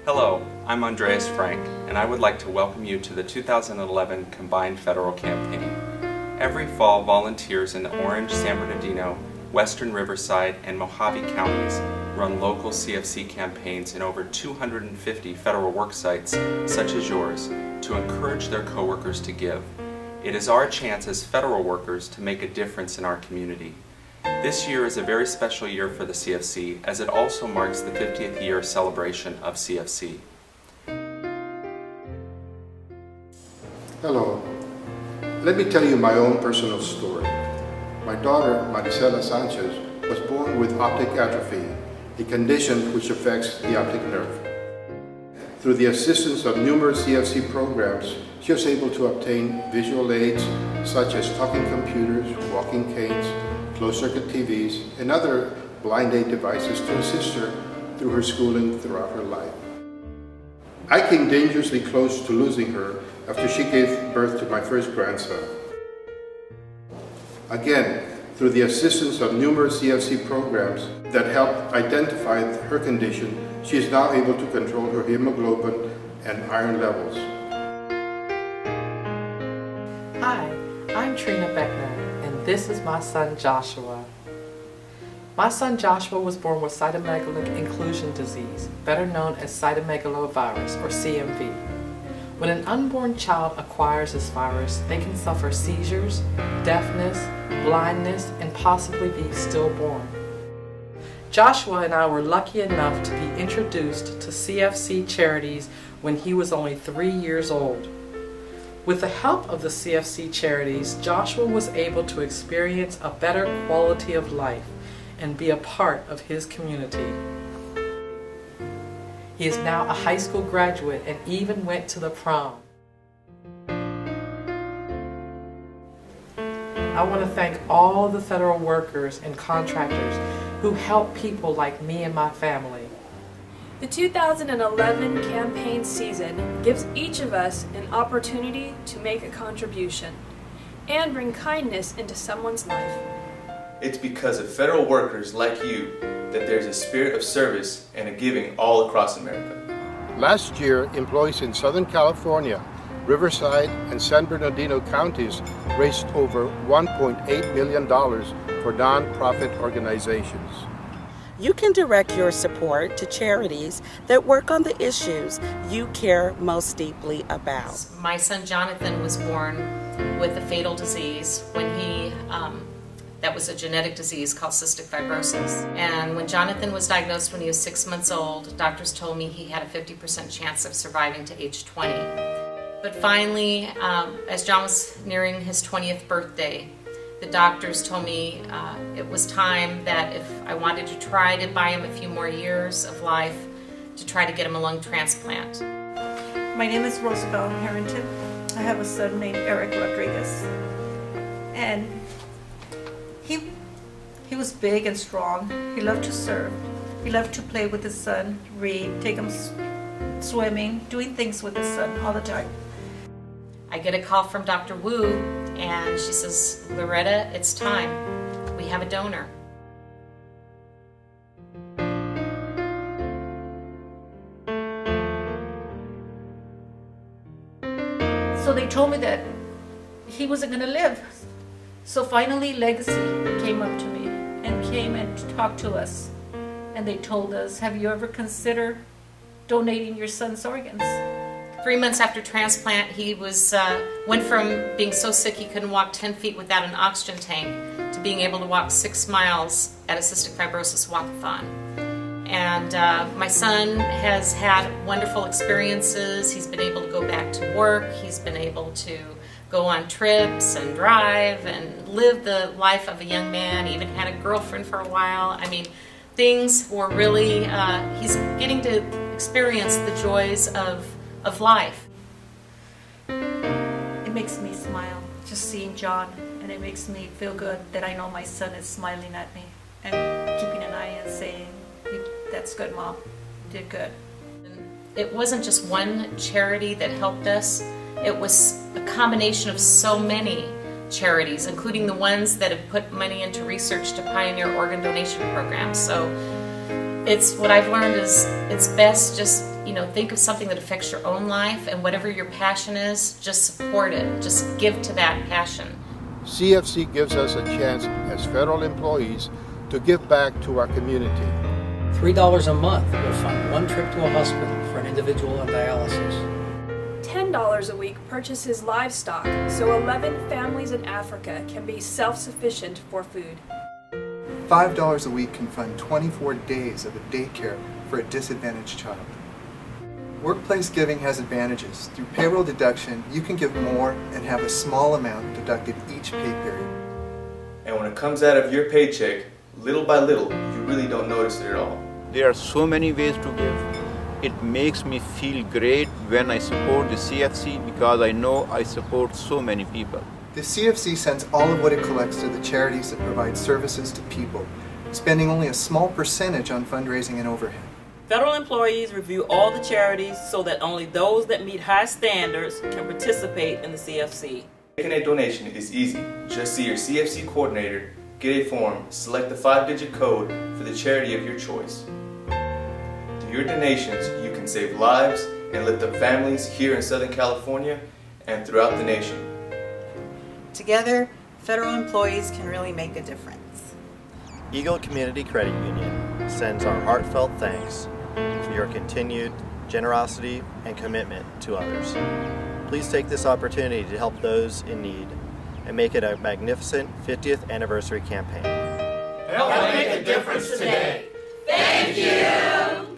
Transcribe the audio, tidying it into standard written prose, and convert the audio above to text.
Hello, I'm Andreas Frank, and I would like to welcome you to the 2011 Combined Federal Campaign. Every fall, volunteers in the Orange, San Bernardino, Western Riverside, and Mojave counties run local CFC campaigns in over 250 federal work sites, such as yours, to encourage their coworkers to give. It is our chance as federal workers to make a difference in our community. This year is a very special year for the CFC, as it also marks the 50th year celebration of CFC. Hello. Let me tell you my own personal story. My daughter, Maricela Sanchez, was born with optic atrophy, a condition which affects the optic nerve. Through the assistance of numerous CFC programs, she was able to obtain visual aids such as talking computers, walking canes, closed-circuit TVs, and other blind aid devices to assist her through her schooling throughout her life. I came dangerously close to losing her after she gave birth to my first grandson. Again, through the assistance of numerous CFC programs that helped identify her condition, she is now able to control her hemoglobin and iron levels. Hi, I'm Trina Beckner, and this is my son Joshua. My son Joshua was born with cytomegalovirus inclusion disease, better known as cytomegalovirus or CMV. When an unborn child acquires this virus, they can suffer seizures, deafness, blindness, and possibly be stillborn. Joshua and I were lucky enough to be introduced to CFC Charities when he was only 3 years old. With the help of the CFC Charities, Joshua was able to experience a better quality of life and be a part of his community. He is now a high school graduate and even went to the prom. I want to thank all the federal workers and contractors who help people like me and my family. The 2011 campaign season gives each of us an opportunity to make a contribution and bring kindness into someone's life. It's because of federal workers like you that there's a spirit of service and a giving all across America. Last year, employees in Southern California, Riverside, and San Bernardino counties raised over $1.8 million for nonprofit organizations. You can direct your support to charities that work on the issues you care most deeply about. My son Jonathan was born with a fatal disease when that was a genetic disease called cystic fibrosis. And when Jonathan was diagnosed when he was 6 months old, doctors told me he had a 50% chance of surviving to age 20. But finally, as John was nearing his 20th birthday, the doctors told me it was time that if I wanted to try to buy him a few more years of life, to try to get him a lung transplant. My name is Rosabelle Harrington. I have a son named Eric Rodriguez. And he was big and strong. He loved to serve. He loved to play with his son, read, take him swimming, doing things with his son all the time. I get a call from Dr. Wu, and she says, "Loretta, it's time. We have a donor." So they told me that he wasn't going to live. So finally Legacy came up to me and came and talked to us. And they told us, have you ever considered donating your son's organs? 3 months after transplant, he went from being so sick he couldn't walk 10 feet without an oxygen tank to being able to walk 6 miles at a cystic fibrosis walkathon. And my son has had wonderful experiences. He's been able to go back to work. He's been able to go on trips and drive and live the life of a young man. He even had a girlfriend for a while. I mean, things were really, he's getting to experience the joys of life. It makes me smile just seeing John, and it makes me feel good that I know my son is smiling at me and keeping an eye and saying, "That's good, Mom. You did good." It wasn't just one charity that helped us. It was a combination of so many charities, including the ones that have put money into research to pioneer organ donation programs. So It's what I've learned is it's best just, think of something that affects your own life, and whatever your passion is, just support it. Just give to that passion. CFC gives us a chance as federal employees to give back to our community. $3 a month will fund one trip to a hospital for an individual on dialysis. $10 a week purchases livestock so 11 families in Africa can be self-sufficient for food. $5 a week can fund 24 days of a daycare for a disadvantaged child. Workplace giving has advantages. Through payroll deduction, you can give more and have a small amount deducted each pay period. And when it comes out of your paycheck, little by little, you really don't notice it at all. There are so many ways to give. It makes me feel great when I support the CFC because I know I support so many people. The CFC sends all of what it collects to the charities that provide services to people, spending only a small percentage on fundraising and overhead. Federal employees review all the charities so that only those that meet high standards can participate in the CFC. Making a donation is easy. Just see your CFC coordinator, get a form, select the 5-digit code for the charity of your choice. Through your donations, you can save lives and lift up families here in Southern California and throughout the nation. Together, federal employees can really make a difference. Eagle Community Credit Union sends our heartfelt thanks for your continued generosity and commitment to others. Please take this opportunity to help those in need and make it a magnificent 50th anniversary campaign. Help make a difference today. Thank you!